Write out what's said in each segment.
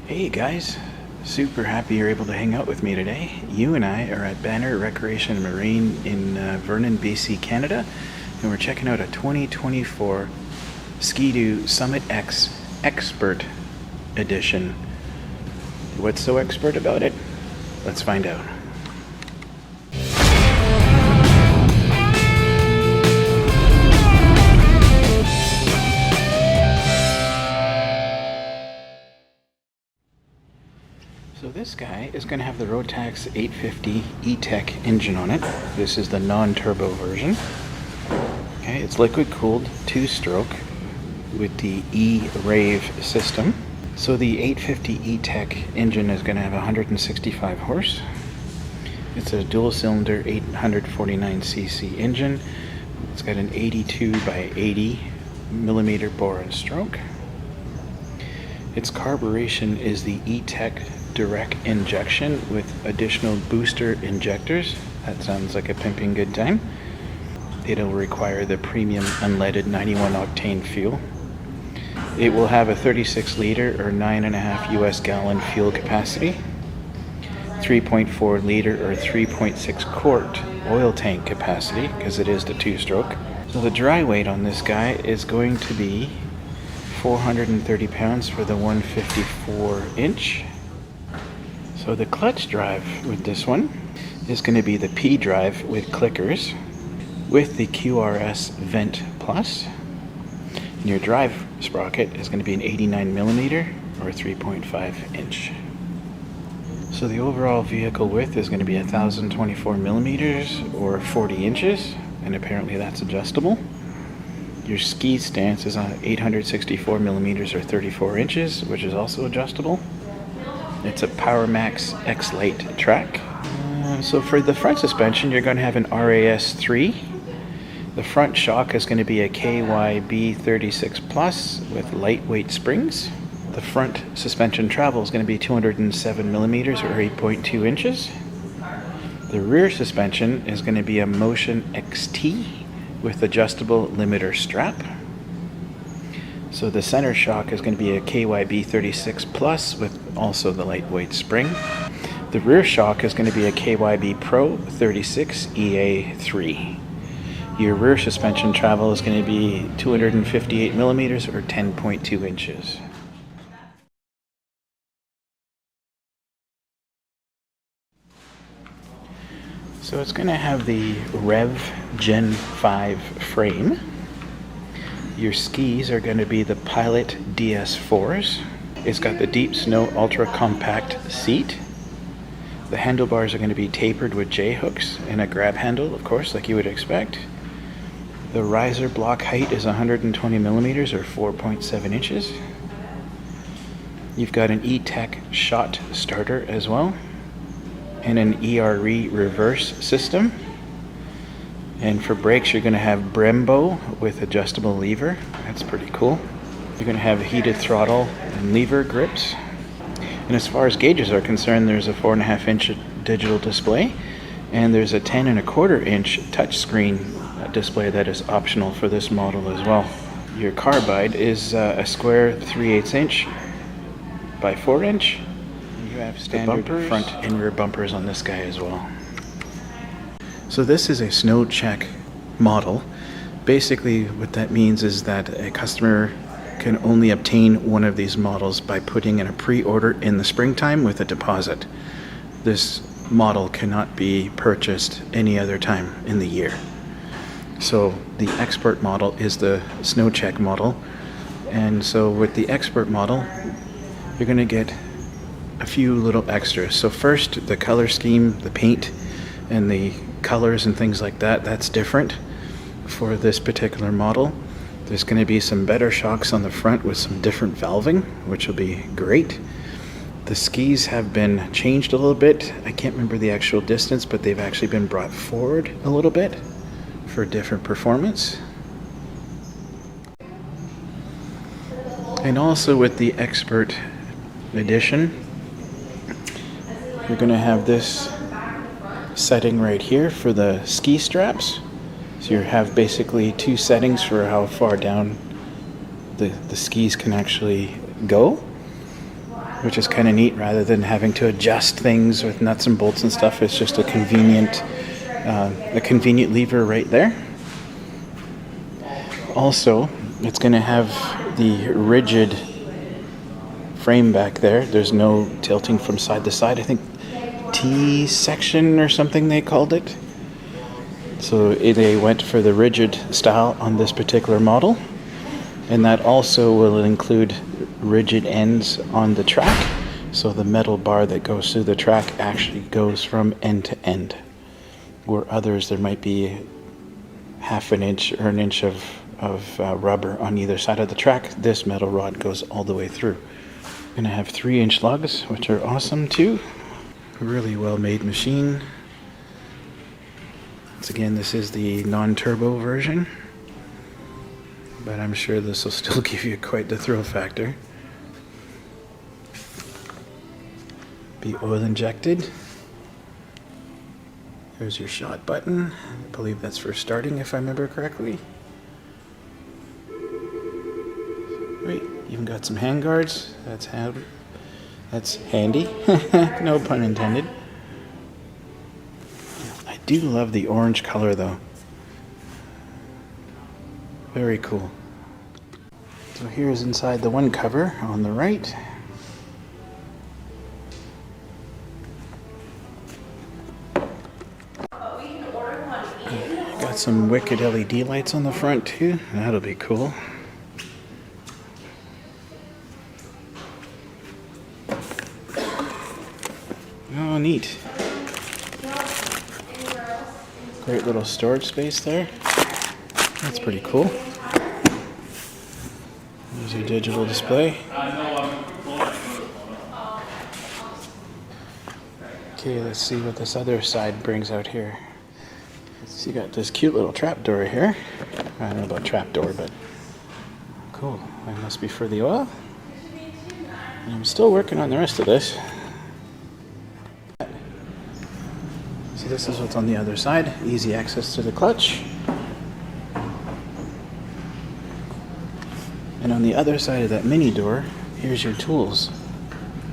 Hey guys, super happy you're able to hang out with me today. You and I are at Banner Recreation and Marine in Vernon, BC, Canada, and we're checking out a 2024 Ski-Doo Summit X Expert Edition. What's so expert about it? Let's find out. So this guy is going to have the Rotax 850 E-Tech engine on it. This is the non-turbo version. Okay, it's liquid cooled 2-stroke with the E-Rave system. So the 850 E-Tech engine is going to have 165 horse. It's a dual cylinder 849cc engine. It's got an 82 by 80 millimeter bore and stroke. Its carburation is the E-Tech direct injection with additional booster injectors. That sounds like a pimping good time. It'll require the premium unleaded 91 octane fuel. It will have a 36 liter or 9.5 US gallon fuel capacity, 3.4 liter or 3.6 quart oil tank capacity because it is the 2-stroke. So the dry weight on this guy is going to be 430 pounds for the 154 inch. So the clutch drive with this one is going to be the P drive with clickers with the QRS Vent Plus. And your drive sprocket is going to be an 89 millimeter or 3.5 inch. So the overall vehicle width is going to be 1024 millimeters or 40 inches, and apparently that's adjustable. Your ski stance is on 864 millimeters or 34 inches, which is also adjustable. It's a PowerMax X-Lite track. So for the front suspension, you're going to have an RAS3. The front shock is going to be a KYB 36 Plus with lightweight springs. The front suspension travel is going to be 207 millimeters or 8.2 inches. The rear suspension is going to be a Motion XT with adjustable limiter strap. So the center shock is going to be a KYB 36 Plus with also the lightweight spring. The rear shock is going to be a KYB Pro 36 EA3. Your rear suspension travel is going to be 258 millimeters or 10.2 inches. So it's going to have the Rev Gen 5 frame. Your skis are going to be the Pilot DS4s. It's got the Deep Snow Ultra Compact seat. The handlebars are going to be tapered with J-hooks and a grab handle, of course, like you would expect. The riser block height is 120 millimeters or 4.7 inches. You've got an E-Tech shot starter as well, and an ERE reverse system. And for brakes, you're going to have Brembo with adjustable lever. That's pretty cool. You're going to have heated throttle and lever grips. And as far as gauges are concerned, there's a 4.5 inch digital display, and there's a 10.25 inch touchscreen display that is optional for this model as well. Your carbide is a square 3/8 inch by 4 inch. You have standard front and rear bumpers on this guy as well. So this is a snow check model. Basically what that means is that a customer can only obtain one of these models by putting in a pre-order in the springtime with a deposit. This model cannot be purchased any other time in the year. So the Expert model is the snow check model. And so with the Expert model, you're going to get a few little extras. So first, the color scheme, the paint, and the colors and things like that, that's different for this particular model. There's going to be some better shocks on the front with some different valving, which will be great. The skis have been changed a little bit. I can't remember the actual distance, but they've actually been brought forward a little bit for different performance. And also with the Expert Edition, you're going to have this setting right here for the ski straps. So you have basically two settings for how far down the skis can actually go. which is kind of neat. Rather than having to adjust things with nuts and bolts and stuff, it's just a convenient lever right there. Also, it's going to have the rigid frame back there. There's no tilting from side to side. I think T-section or something they called it. So they went for the rigid style on this particular model. And that also will include rigid ends on the track. So the metal bar that goes through the track actually goes from end to end. Where others, there might be half an inch or an inch of rubber on either side of the track. This metal rod goes all the way through. Gonna have 3-inch lugs, which are awesome too. Really well made machine. Once again, this is the non-turbo version, but I'm sure this will still give you quite the thrill factor. Be oil injected. There's your shot button. I believe that's for starting, if I remember correctly. Wait, even got some hand guards. That's handy. No pun intended. I do love the orange color though. Very cool. So here's inside the one cover on the right. Got some wicked LED lights on the front too. That'll be cool. Oh, neat. Great little storage space there. That's pretty cool. There's your digital display. Okay, let's see what this other side brings out here. So you got this cute little trapdoor here. I don't know about trapdoor, but cool. That must be for the oil. And I'm still working on the rest of this. So this is what's on the other side. Easy access to the clutch. And on the other side of that mini door, here's your tools.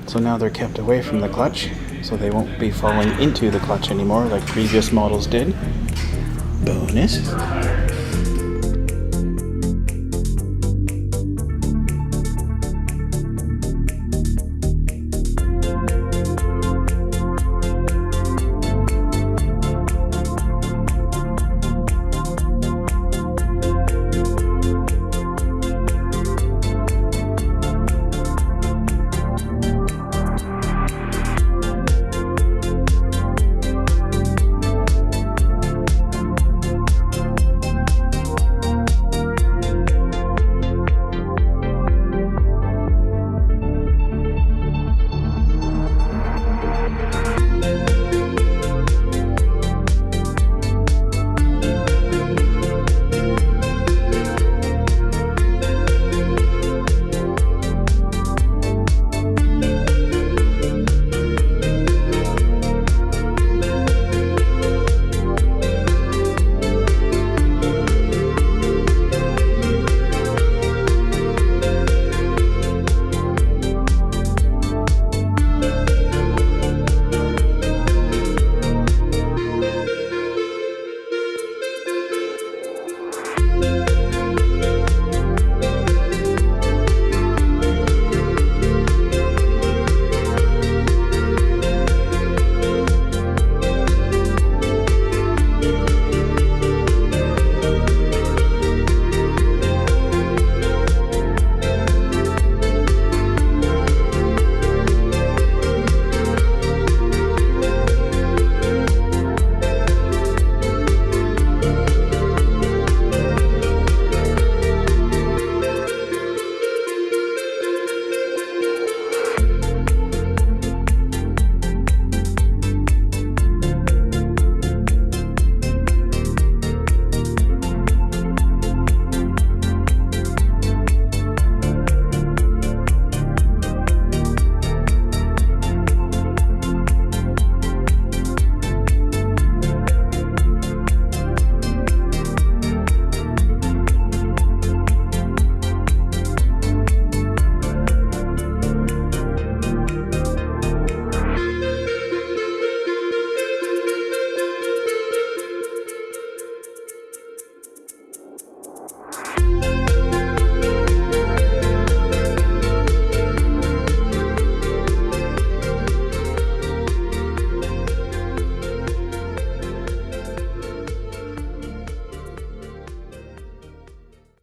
So now they're kept away from the clutch, so they won't be falling into the clutch anymore like previous models did. Bonus.